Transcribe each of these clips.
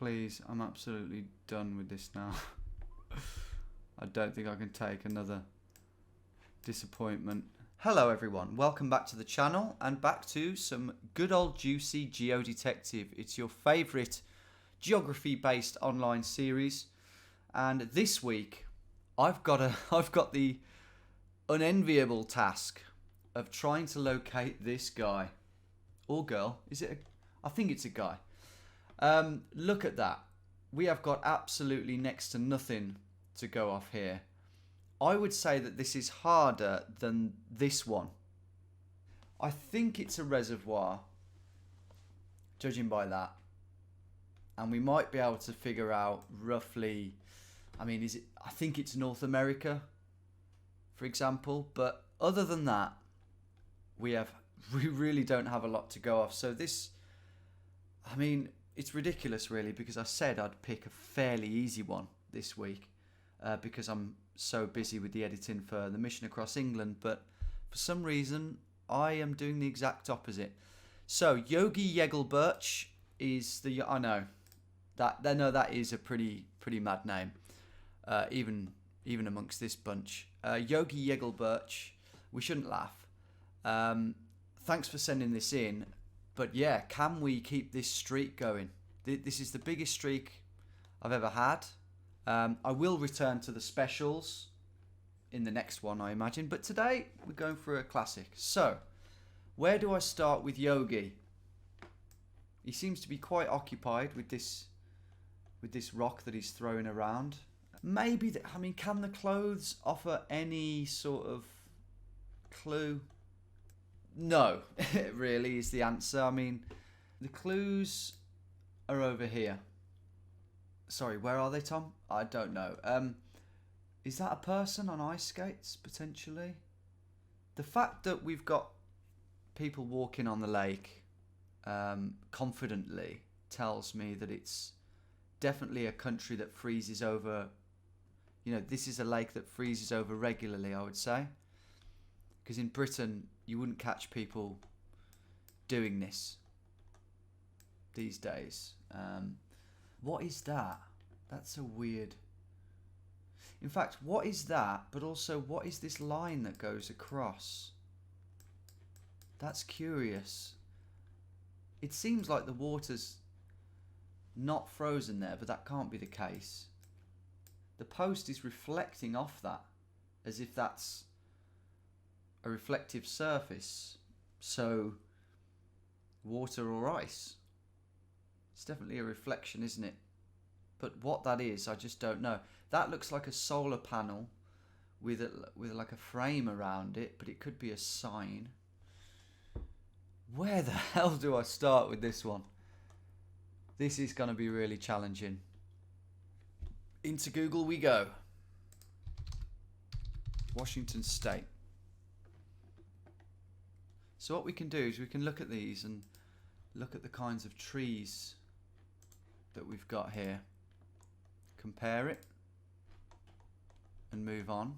Please, I'm absolutely done with this now. I don't think I can take another disappointment. Hello everyone, welcome back to the channel and back to some good old juicy Geodetective. It's your favourite geography based online series, and this week I've got the unenviable task of trying to locate this guy or girl. I think it's a guy. Look at that. We have got absolutely next to nothing to go off here. I would say that this is harder than this one. I think it's a reservoir, judging by that. And we might be able to figure out roughly, I think it's North America, for example. But other than that, we really don't have a lot to go off. So this, it's ridiculous really, because I said I'd pick a fairly easy one this week because I'm so busy with the editing for the mission across England, but for some reason I am doing the exact opposite. So Yogi Yegelbirch is that is a pretty mad name, even amongst this bunch. Yogi Yegelbirch, we shouldn't laugh. Thanks for sending this in, but yeah, can we keep this streak going? This is the biggest streak I've ever had. I will return to the specials in the next one, I imagine. But today, we're going for a classic. So, where do I start with Yogi? He seems to be quite occupied with this rock that he's throwing around. Maybe, can the clothes offer any sort of clue? No, it really is the answer. The clues are over here. Sorry, where are they, Tom? I don't know. Is that a person on ice skates, potentially? The fact that we've got people walking on the lake confidently tells me that it's definitely a country that freezes over. This is a lake that freezes over regularly, I would say. Because in Britain, you wouldn't catch people doing this these days. What is that? That's a weird... In fact, what is that? But also, what is this line that goes across? That's curious. It seems like the water's not frozen there, but that can't be the case. The post is reflecting off that, as if that's a reflective surface. So, water or ice. It's definitely a reflection, isn't it? But what that is, I just don't know. That looks like a solar panel with like a frame around it, but it could be a sign. Where the hell do I start with this one? This is going to be really challenging. Into Google we go. Washington State. So what we can do is we can look at these and look at the kinds of trees that we've got here. Compare it and move on.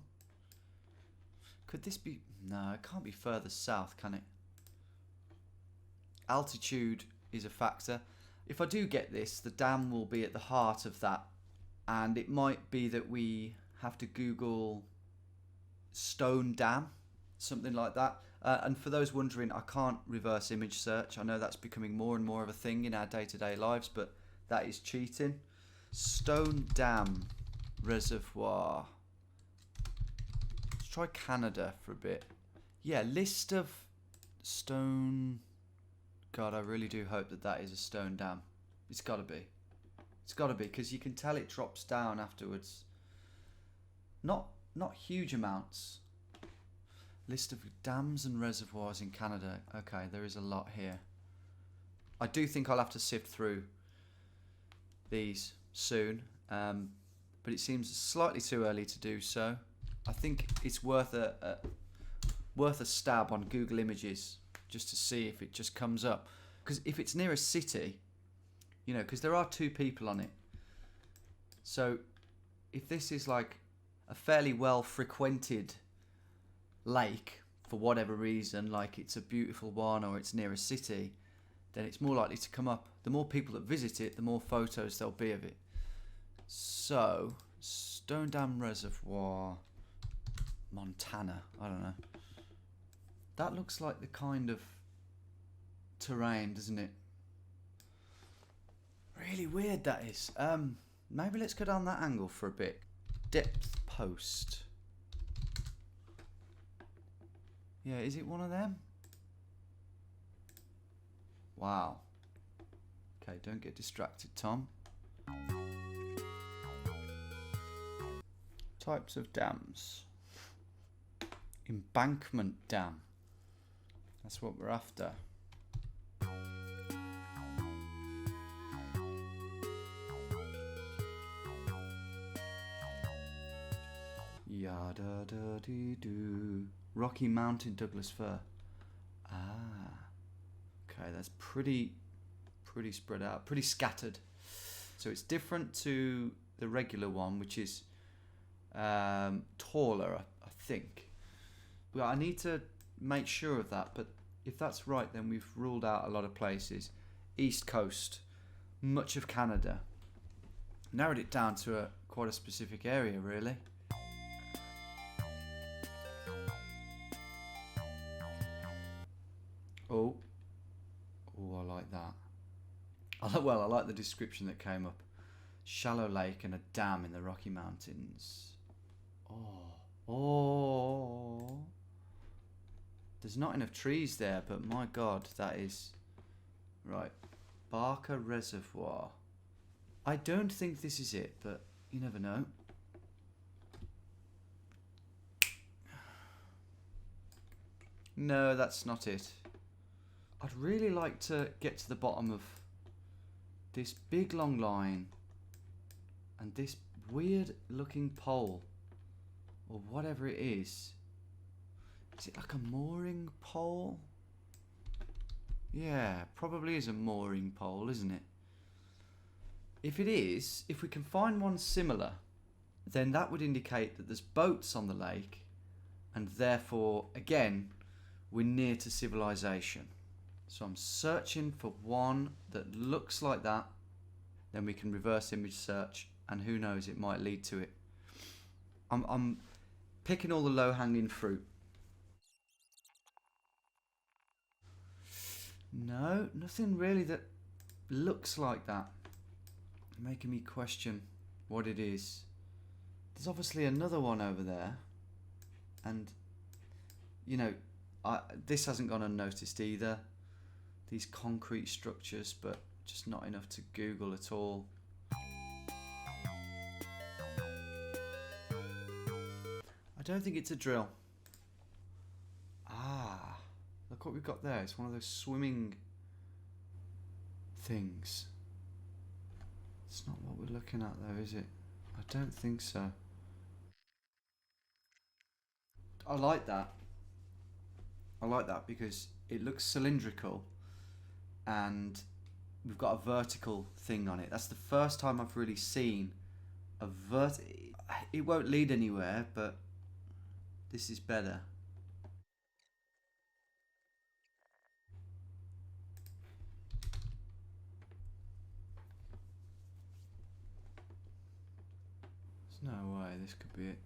Could this be... No, it can't be further south, can it? Altitude is a factor. If I do get this, the dam will be at the heart of that, and it might be that we have to Google stone dam, something like that. And for those wondering, I can't reverse image search. I know that's becoming more and more of a thing in our day-to-day lives, but that is cheating. Stone dam reservoir. Let's try Canada for a bit. Yeah, list of stone... God, I really do hope that that is a stone dam. It's got to be. It's got to be, because you can tell it drops down afterwards. Not huge amounts. List of dams and reservoirs in Canada. Okay, there is a lot here. I do think I'll have to sift through these soon, but it seems slightly too early to do so. I think it's worth a stab on Google Images just to see if it just comes up. Because if it's near a city, because there are 2 people on it. So if this is like a fairly well frequented lake for whatever reason, like it's a beautiful one or it's near a city, then it's more likely to come up the more people that visit it, the more photos there'll be of it. So, Stone Dam Reservoir, Montana. I don't know. That looks like the kind of terrain, doesn't it? Really weird that is. Maybe let's go down that angle for a bit. Depth post. Yeah, is it one of them? Wow. Okay, don't get distracted, Tom. Types of dams. Embankment dam. That's what we're after. Yada da dee doo. Rocky Mountain Douglas fir. Ah. Okay, that's pretty spread out, pretty scattered. So it's different to the regular one, which is taller, I think. Well, I need to make sure of that, but if that's right, then we've ruled out a lot of places. East Coast, much of Canada. Narrowed it down to quite a specific area, really. Oh, I like that. Well, I like the description that came up. Shallow lake and a dam in the Rocky Mountains. Oh. There's not enough trees there, but my God, that is... Right. Barker Reservoir. I don't think this is it, but you never know. No, that's not it. I'd really like to get to the bottom of this big long line and this weird looking pole, or whatever it is. Is it like a mooring pole? Yeah, probably is a mooring pole, isn't it? If it is, if we can find one similar, then that would indicate that there's boats on the lake, and therefore, again, we're near to civilization. So I'm searching for one that looks like that. Then we can reverse image search, and who knows, it might lead to it. I'm picking all the low-hanging fruit. No, nothing really that looks like that. Making me question what it is. There's obviously another one over there, and you know, this hasn't gone unnoticed either. These concrete structures, but just not enough to Google at all. I don't think it's a drill. Ah, look what we've got there. It's one of those swimming things. It's not what we're looking at though, is it? I don't think so. I like that. I like that because it looks cylindrical and we've got a vertical thing on it. That's the first time I've really seen a it won't lead anywhere, but this is better. There's no way this could be it.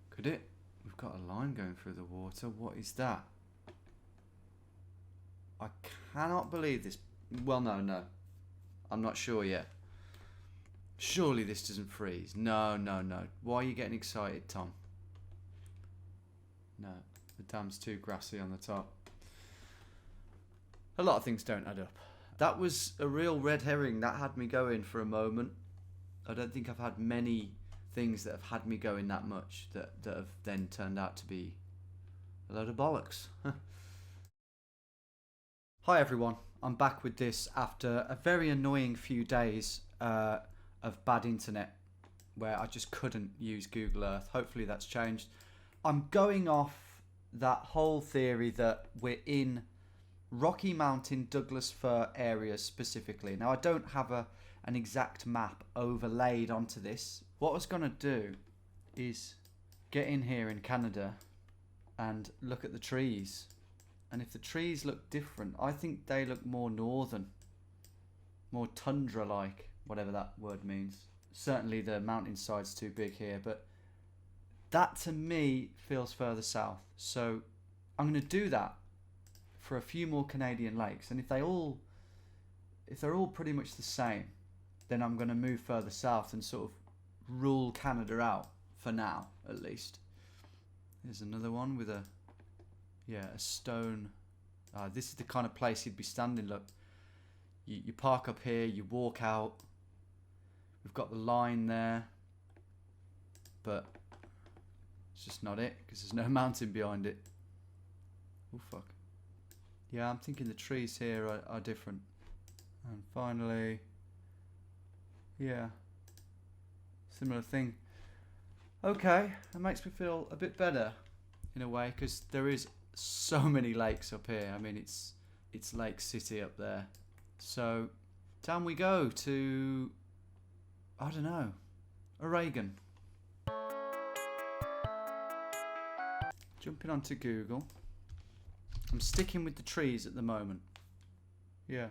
Could it? We've got a line going through the water. What is that? I cannot believe this. Well, no. I'm not sure yet. Surely this doesn't freeze. No. Why are you getting excited, Tom? No, the dam's too grassy on the top. A lot of things don't add up. That was a real red herring. That had me going for a moment. I don't think I've had many things that have had me going that much that have then turned out to be a load of bollocks. Hi everyone, I'm back with this after a very annoying few days of bad internet where I just couldn't use Google Earth. Hopefully that's changed. I'm going off that whole theory that we're in Rocky Mountain Douglas fir areas specifically. Now I don't have an exact map overlaid onto this. What I was going to do is get in here in Canada and look at the trees And if the trees look different, I think they look more northern, more tundra-like, whatever that word means. Certainly the mountainside's too big here, but that to me feels further south. So I'm going to do that for a few more Canadian lakes, and if they're all pretty much the same, then I'm going to move further south and sort of rule Canada out for now, at least. There's another one with a stone. This is the kind of place you'd be standing. Look, you park up here, you walk out. We've got the line there, but it's just not it because there's no mountain behind it. Oh fuck. Yeah, I'm thinking the trees here are different. And finally, yeah, similar thing. Okay, that makes me feel a bit better in a way, because there is so many lakes up here. I mean, it's Lake City up there. So down we go to, I don't know, Oregon. Jumping onto Google. I'm sticking with the trees at the moment. Yeah.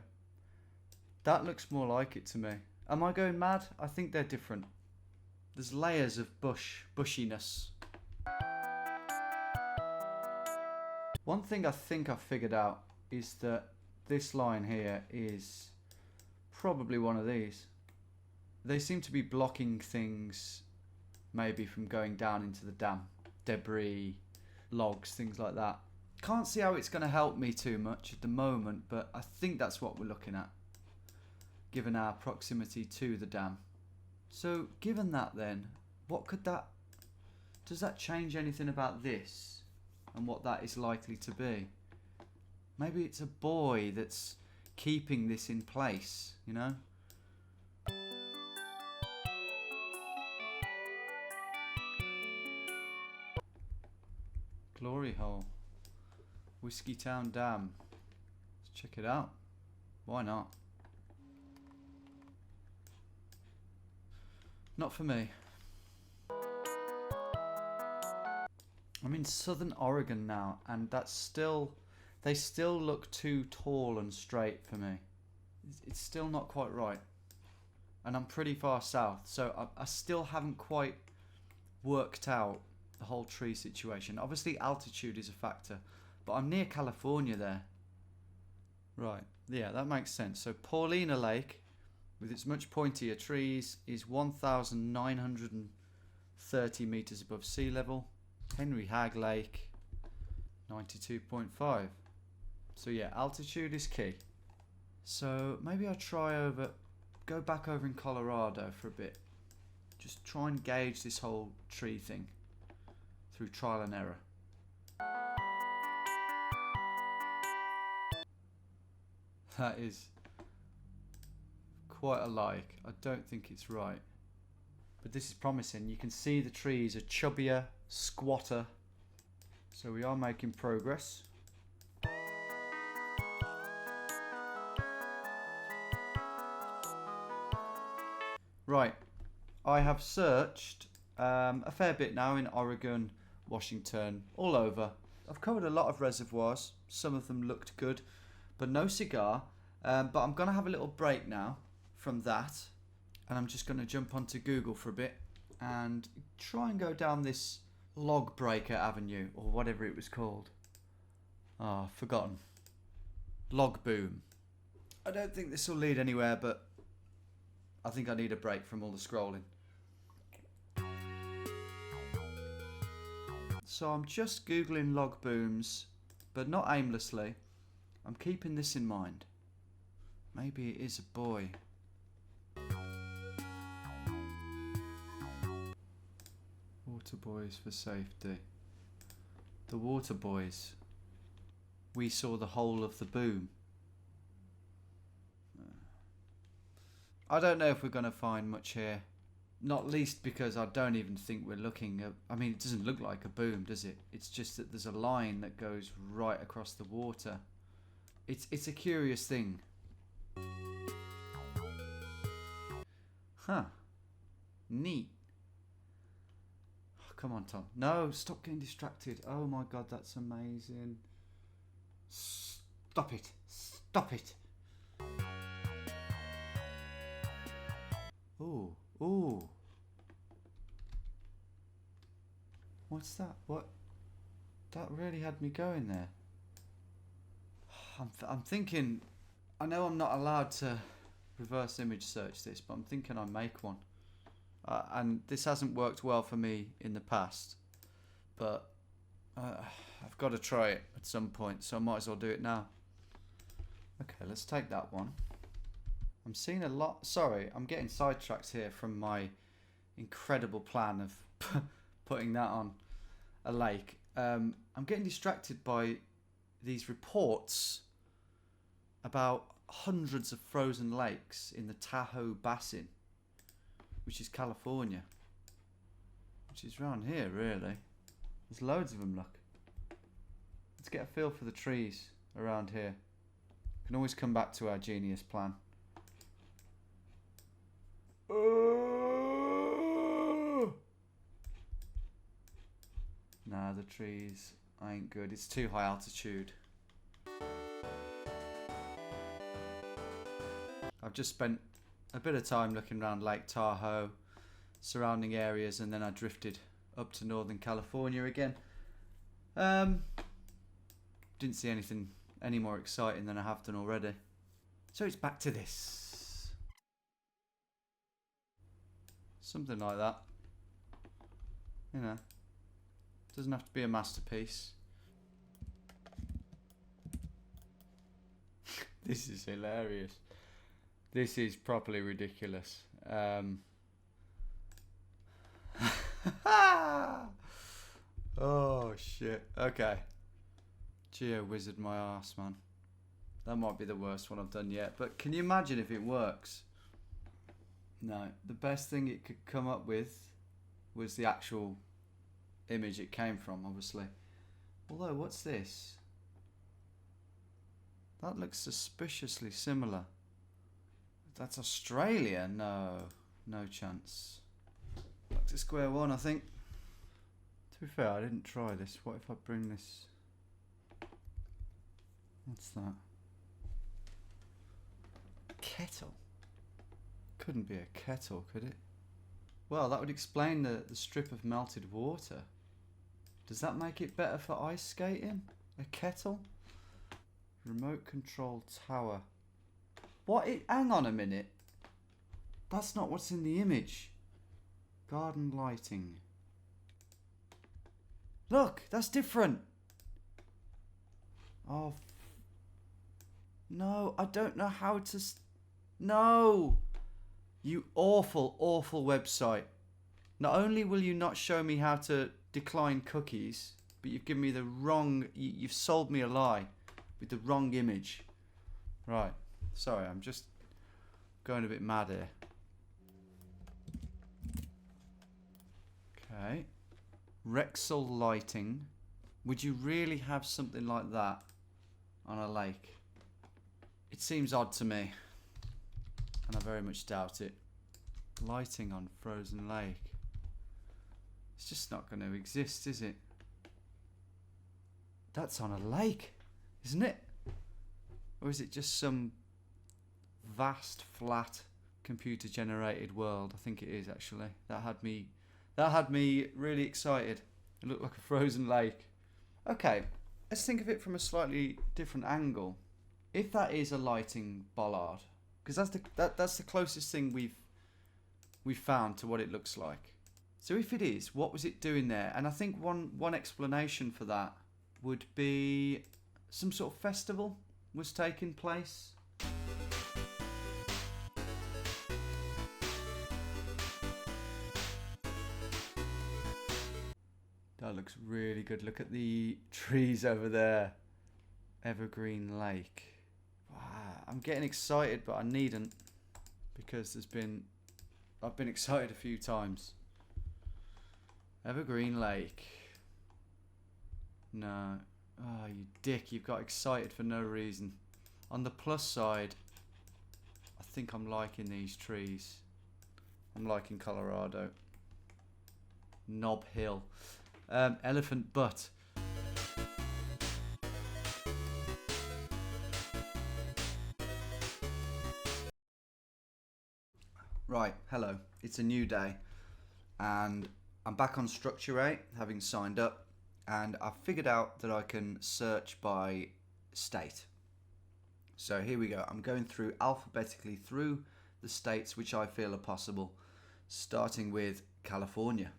That looks more like it to me. Am I going mad? I think they're different. There's layers of bushiness. One thing I think I've figured out is that this line here is probably one of these. They seem to be blocking things maybe from going down into the dam. Debris, logs, things like that. Can't see how it's going to help me too much at the moment, but I think that's what we're looking at, given our proximity to the dam. So given that then, what could that, does that change anything about this and what that is likely to be? Maybe it's a buoy that's keeping this in place, you know? Glory hole. Whiskey Town Dam. Let's check it out. Why not? Not for me. I'm in southern Oregon now, and that's still, they still look too tall and straight for me. It's still not quite right. And I'm pretty far south, so I still haven't quite worked out the whole tree situation. Obviously altitude is a factor, but I'm near California there. Right, yeah, that makes sense. So Paulina Lake, with its much pointier trees, is 1,930 meters above sea level. Henry Hagg Lake, 92.5. So yeah, altitude is key. So maybe I'll go back over in Colorado for a bit. Just try and gauge this whole tree thing through trial and error. That is quite a like. I don't think it's right. But this is promising. You can see the trees are chubbier, squatter. So we are making progress. Right. I have searched a fair bit now in Oregon, Washington, all over. I've covered a lot of reservoirs. Some of them looked good, but no cigar. But I'm going to have a little break now from that, and I'm just going to jump onto Google for a bit and try and go down this log breaker avenue, or whatever it was called. Ah, forgotten. Log boom. I don't think this will lead anywhere, but I think I need a break from all the scrolling. So I'm just Googling log booms, but not aimlessly. I'm keeping this in mind. Maybe it is a buoy. Water buoys for safety. The water buoys. We saw the whole of the boom. I don't know if we're going to find much here. Not least because I don't even think we're looking at... I mean, it doesn't look like a boom, does it? It's just that there's a line that goes right across the water. It's a curious thing. Huh. Neat. Oh, come on, Tom. No, stop getting distracted. Oh my god, that's amazing. Stop it. Stop it. Ooh. Ooh. What's that? What? That really had me going there. I'm thinking... I know I'm not allowed to reverse image search this, but I'm thinking I make one. And this hasn't worked well for me in the past. But I've got to try it at some point, so I might as well do it now. Okay, let's take that one. I'm seeing a lot... Sorry, I'm getting sidetracked here from my incredible plan of putting that on a lake. I'm getting distracted by these reports about hundreds of frozen lakes in the Tahoe Basin, which is California, which is around here really. There's loads of them, look. Let's get a feel for the trees around here. We can always come back to our genius plan. Nah, the trees ain't good. It's too high altitude. I've just spent a bit of time looking around Lake Tahoe, surrounding areas, and then I drifted up to Northern California again. Didn't see anything any more exciting than I have done already. So it's back to this. Something like that. You know, doesn't have to be a masterpiece. This is hilarious. This is properly ridiculous. Oh shit. Okay. GeoWizard my arse, man. That might be the worst one I've done yet. But can you imagine if it works? No. The best thing it could come up with was the actual image it came from, obviously. Although, what's this? That looks suspiciously similar. That's Australia? No. No chance. Back to square one, I think. To be fair, I didn't try this. What if I bring this... What's that? Kettle? Couldn't be a kettle, could it? Well, that would explain the strip of melted water. Does that make it better for ice skating? A kettle? Remote control tower. What? Hang on a minute. That's not what's in the image. Garden lighting. Look, that's different. Oh. No, I don't know how to... No. You awful, awful website. Not only will you not show me how to decline cookies, but you've given me the wrong... You've sold me a lie with the wrong image. Right. Sorry, I'm just going a bit mad here. Okay. Rexel lighting. Would you really have something like that on a lake? It seems odd to me, and I very much doubt it. Lighting on frozen lake. It's just not going to exist, is it? That's on a lake, isn't it? Or is it just some vast, flat, computer-generated world? I think it is, actually. That had me really excited. It looked like a frozen lake. Okay, let's think of it from a slightly different angle. If that is a lighting bollard, because that's the closest thing we've found to what it looks like. So if it is, what was it doing there? And I think one explanation for that would be some sort of festival was taking place. That looks really good. Look at the trees over there. Evergreen Lake. Wow, I'm getting excited, but I needn't, because I've been excited a few times. Evergreen Lake. No. Oh, you dick. You've got excited for no reason. On the plus side, I think I'm liking these trees. I'm liking Colorado. Knob Hill. Elephant Butt. Right, hello. It's a new day and I'm back on Structure 8, having signed up, and I've figured out that I can search by state. So here we go. I'm going through alphabetically through the states which I feel are possible, starting with California.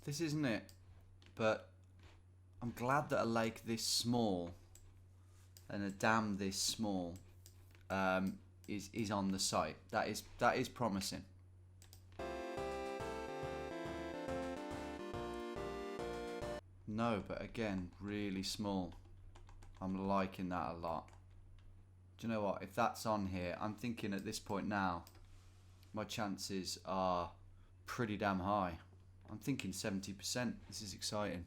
This isn't it, but I'm glad that a lake this small and a dam this small is on the site. That is promising. No, but again, really small. I'm liking that a lot. Do you know what? If that's on here, I'm thinking at this point now, my chances are pretty damn high. I'm thinking 70%. This is exciting.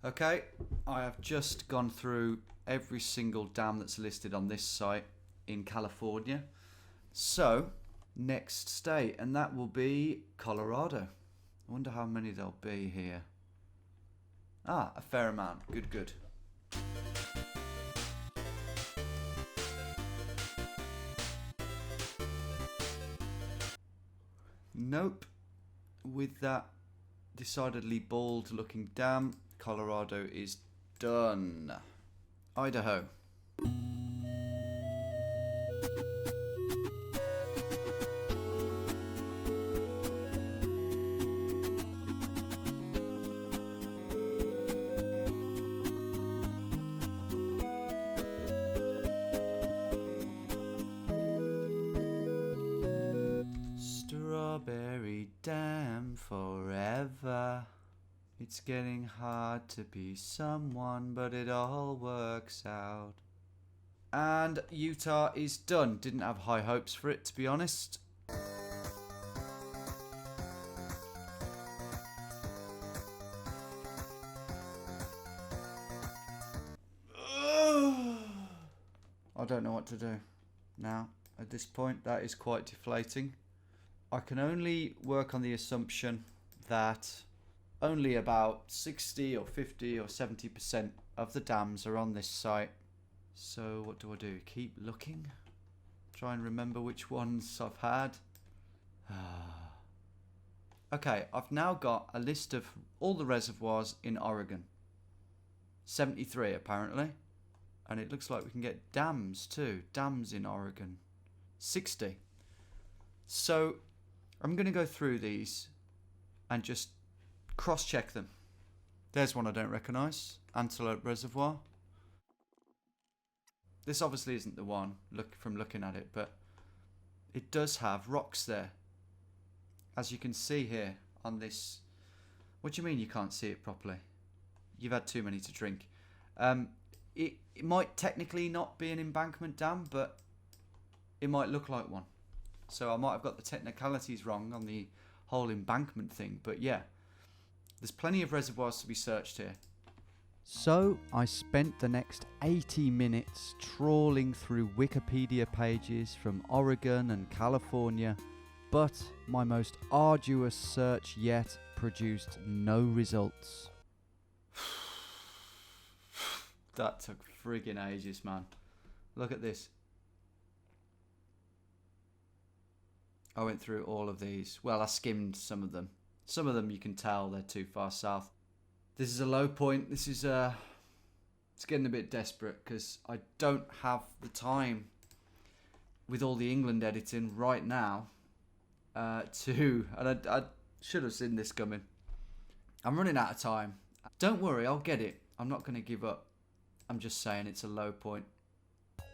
Okay, I have just gone through every single dam that's listed on this site in California. So, next state, and that will be Colorado. I wonder how many there'll be here. Ah, a fair amount. Good, good. Nope. With that decidedly bald looking dam, Colorado is done. Idaho. Strawberry Dam forever. It's getting hard to be someone, but it all works out. And Utah is done. Didn't have high hopes for it, to be honest. I don't know what to do now. At this point, that is quite deflating. I can only work on the assumption that only about 60 or 50 or 70% of the dams are on this site. So what do I do? Keep looking? Try and remember which ones I've had. Okay, I've now got a list of all the reservoirs in Oregon. 73 apparently. And it looks like we can get dams too. Dams in Oregon. 60. So I'm going to go through these and just cross-check them. There's one I don't recognise. Antelope Reservoir. This obviously isn't the one from looking at it, but it does have rocks there. As you can see here on this. What do you mean you can't see it properly? You've had too many to drink. It might technically not be an embankment dam, but it might look like one. So I might have got the technicalities wrong on the whole embankment thing, but yeah. There's plenty of reservoirs to be searched here. So I spent the next 80 minutes trawling through Wikipedia pages from Oregon and California, but my most arduous search yet produced no results. That took friggin' ages, man. Look at this. I went through all of these. Well, I skimmed some of them. Some of them you can tell they're too far south. This is a low point. This is it's getting a bit desperate because I don't have the time with all the England editing right now and I should have seen this coming. I'm running out of time. Don't worry, I'll get it. I'm not going to give up. I'm just saying it's a low point.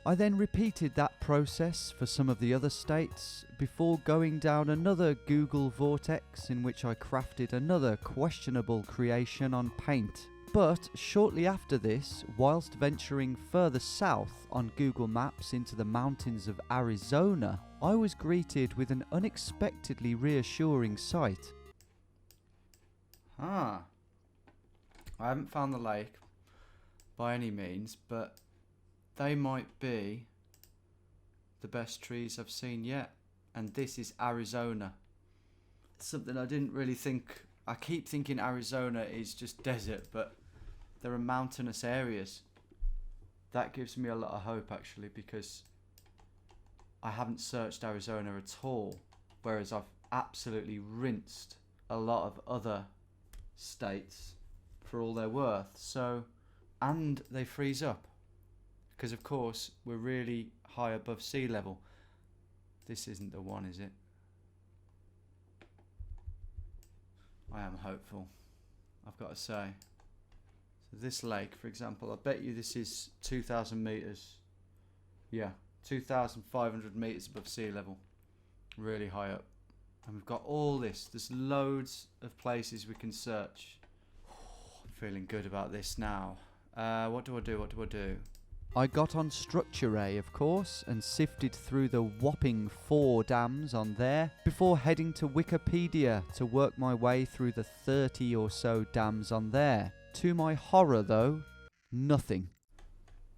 I then repeated that process for some of the other states before going down another Google vortex in which I crafted another questionable creation on paint. But shortly after this, whilst venturing further south on Google Maps into the mountains of Arizona, I was greeted with an unexpectedly reassuring sight. I haven't found the lake by any means, but they might be the best trees I've seen yet. And this is Arizona. Something I didn't really think I keep thinking Arizona is just desert, but there are mountainous areas. That gives me a lot of hope, actually, because I haven't searched Arizona at all, whereas I've absolutely rinsed a lot of other states for all they're worth. So, and they freeze up because, of course, we're really high above sea level. This isn't the one, is it? I am hopeful, I've got to say. So this lake, for example, I bet you this is 2,000 meters. Yeah, 2,500 meters above sea level. Really high up. And we've got all this. There's loads of places we can search. I'm feeling good about this now. What do I do? I got on Structure, of course, and sifted through the whopping 4 dams on there before heading to Wikipedia to work my way through the 30 or so dams on there. To my horror, though, nothing.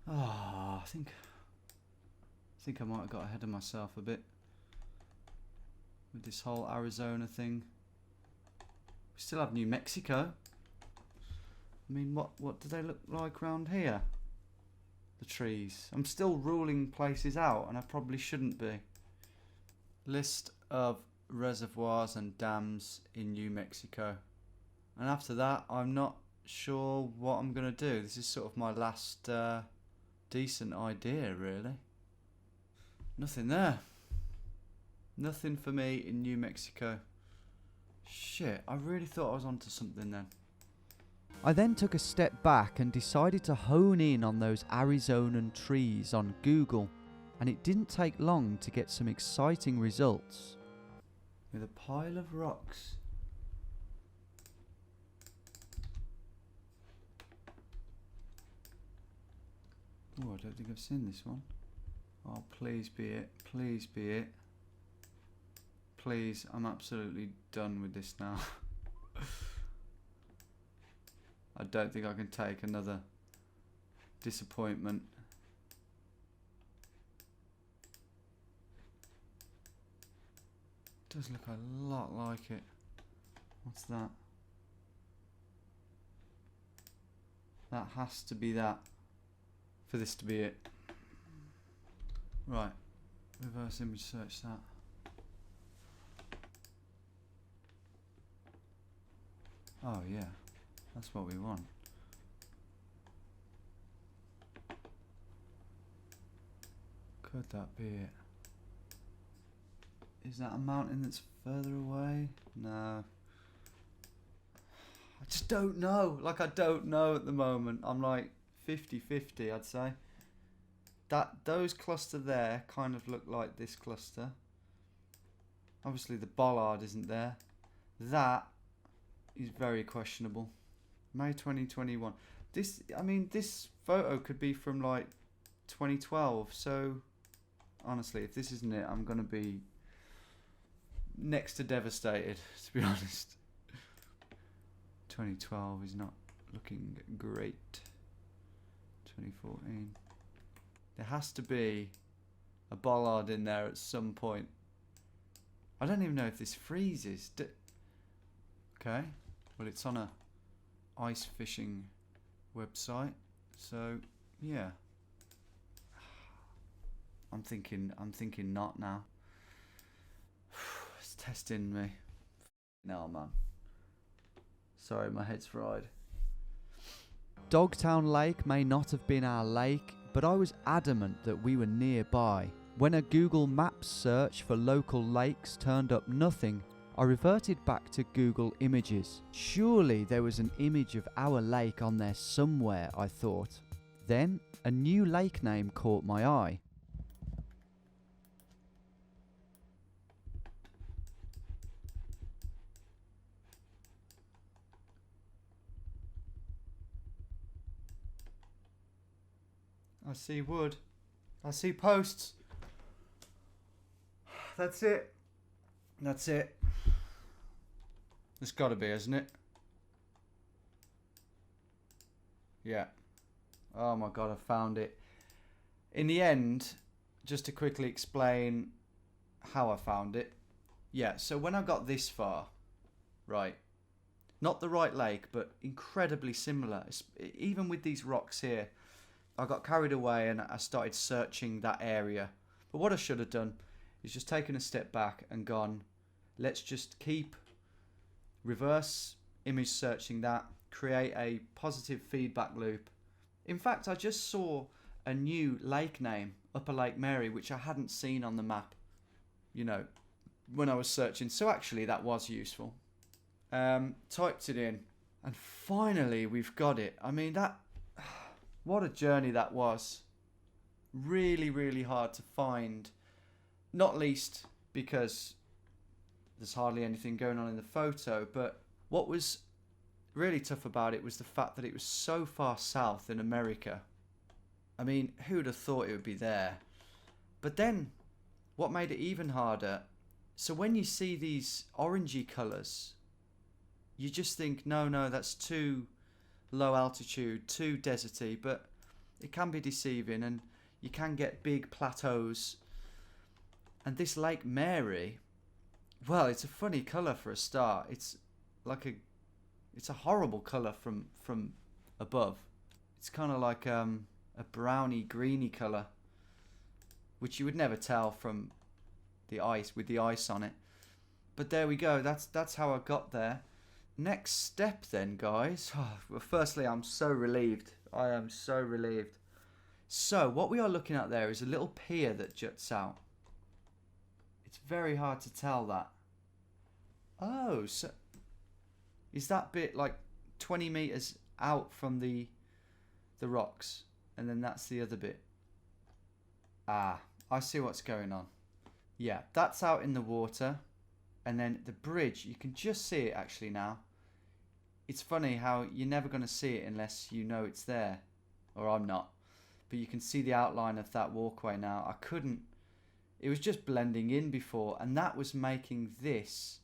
I think I might have got ahead of myself a bit with this whole Arizona thing. We still have New Mexico. I mean, what do they look like around here? The trees. I'm still ruling places out, and I probably shouldn't be. List of reservoirs and dams in New Mexico. And after that, I'm not sure what I'm going to do. This is sort of my last decent idea, really. Nothing there. Nothing for me in New Mexico. Shit, I really thought I was onto something then. I then took a step back and decided to hone in on those Arizonan trees on Google, and it didn't take long to get some exciting results. With a pile of rocks. Oh, I don't think I've seen this one. Oh, please be it. Please be it. Please, I'm absolutely done with this now. I don't think I can take another disappointment. It does look a lot like it. What's that? That has to be that for this to be it. Right, reverse image search that. Oh yeah, that's what we want. Could that be it? Is that a mountain that's further away? No. I just don't know. Like, I don't know at the moment. I'm like 50-50, I'd say. Those cluster there kind of look like this cluster. Obviously the bollard isn't there. That is very questionable. May 2021. This, I mean, this photo could be from like 2012. So honestly, if this isn't it, I'm gonna be next to devastated, to be honest. 2012 is not looking great. 2014. There has to be a bollard in there at some point. I don't even know if this freezes. Okay, well, it's on a ice fishing website, so yeah. I'm thinking not now. It's testing me. No, man. Sorry, my head's fried. Dogtown Lake may not have been our lake, but I was adamant that we were nearby. When a Google Maps search for local lakes turned up nothing, I reverted back to Google Images. Surely there was an image of our lake on there somewhere, I thought. Then a new lake name caught my eye. I see wood. I see posts. That's it. That's it. It's got to be, isn't it? Yeah. Oh my god, I found it. In the end, just to quickly explain how I found it. Yeah, so when I got this far, right, Not the right lake, but incredibly similar. Even with these rocks here, I got carried away and I started searching that area. But what I should have done is just taken a step back and gone, let's just keep reverse image searching that, create a positive feedback loop. In fact, I just saw a new lake name, Upper Lake Mary, which I hadn't seen on the map, you know, when I was searching. So actually that was useful. Typed it in and finally we've got it. I mean, what a journey that was. Really, really hard to find, not least because there's hardly anything going on in the photo, but what was really tough about it was the fact that it was so far south in America. I mean, who'd have thought it would be there? But then what made it even harder, so when you see these orangey colours, you just think, no, that's too low altitude, too deserty, but it can be deceiving and you can get big plateaus. And this Lake Mary, well, it's a funny colour for a start. It's a horrible colour from above. It's kind of like a browny, greeny colour, which you would never tell from the ice, with the ice on it. But there we go. That's how I got there. Next step then, guys. Well, firstly, I'm so relieved. I am so relieved. So what we are looking at there is a little pier that juts out. It's very hard to tell that. Oh, so is that bit like 20 meters out from the rocks, and then that's the other bit? Ah, I see what's going on. Yeah, that's out in the water, and then the bridge, you can just see it actually now. It's funny how you're never going to see it unless you know it's there, or I'm not. But you can see the outline of that walkway now. It was just blending in before, and that was making this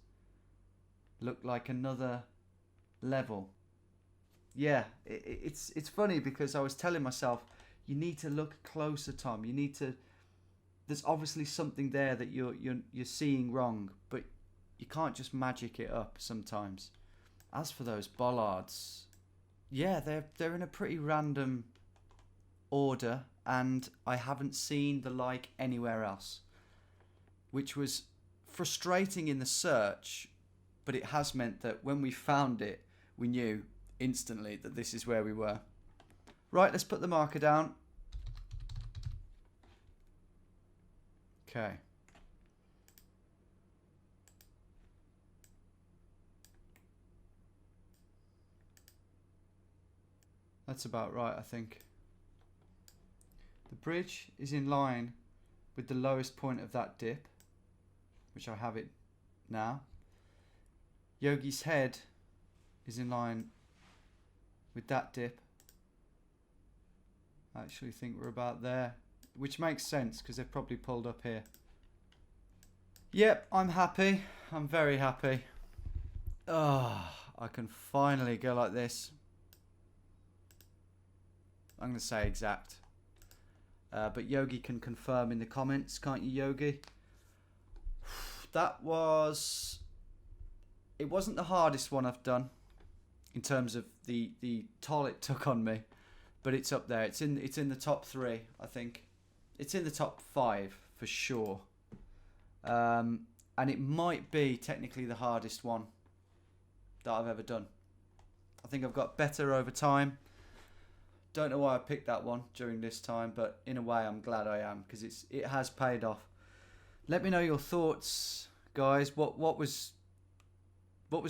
look like another level. Yeah, it's funny because I was telling myself, you need to look closer, Tom. There's obviously something there that you're seeing wrong, but you can't just magic it up sometimes. As for those bollards, yeah, they're in a pretty random order, and I haven't seen the like anywhere else, which was frustrating in the search, but it has meant that when we found it, we knew instantly that this is where we were. Right, let's put the marker down. Okay. That's about right, I think. The bridge is in line with the lowest point of that dip, which I have it now. Yogi's head is in line with that dip. I actually think we're about there, which makes sense because they've probably pulled up here. Yep, I'm happy. I'm very happy. I can finally go like this. I'm going to say exact. But Yogi can confirm in the comments, can't you, Yogi? It wasn't the hardest one I've done in terms of the toll it took on me, but it's up there. It's in the top 3, I think. It's in the top 5 for sure. And it might be technically the hardest one that I've ever done. I think I've got better over time. Don't know why I picked that one during this time, but in a way I'm glad I am, because it has paid off. Let me know your thoughts, guys. What was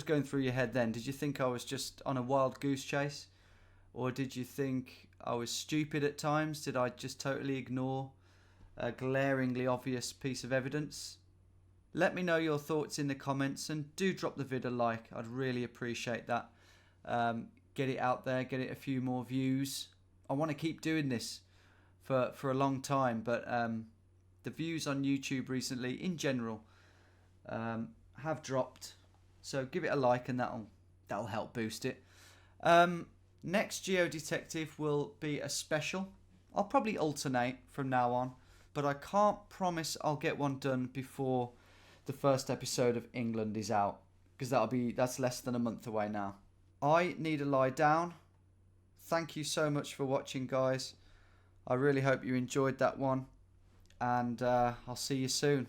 going through your head then? Did you think I was just on a wild goose chase? Or did you think I was stupid at times? Did I just totally ignore a glaringly obvious piece of evidence? Let me know your thoughts in the comments, and do drop the vid a like. I'd really appreciate that. Get it out there, get it a few more views. I want to keep doing this for a long time, but the views on YouTube recently, in general, have dropped. So give it a like, and that'll help boost it. Next Geo Detective will be a special. I'll probably alternate from now on, but I can't promise I'll get one done before the first episode of England is out. because that's less than a month away now. I need to lie down. Thank you so much for watching, guys. I really hope you enjoyed that one, and I'll see you soon.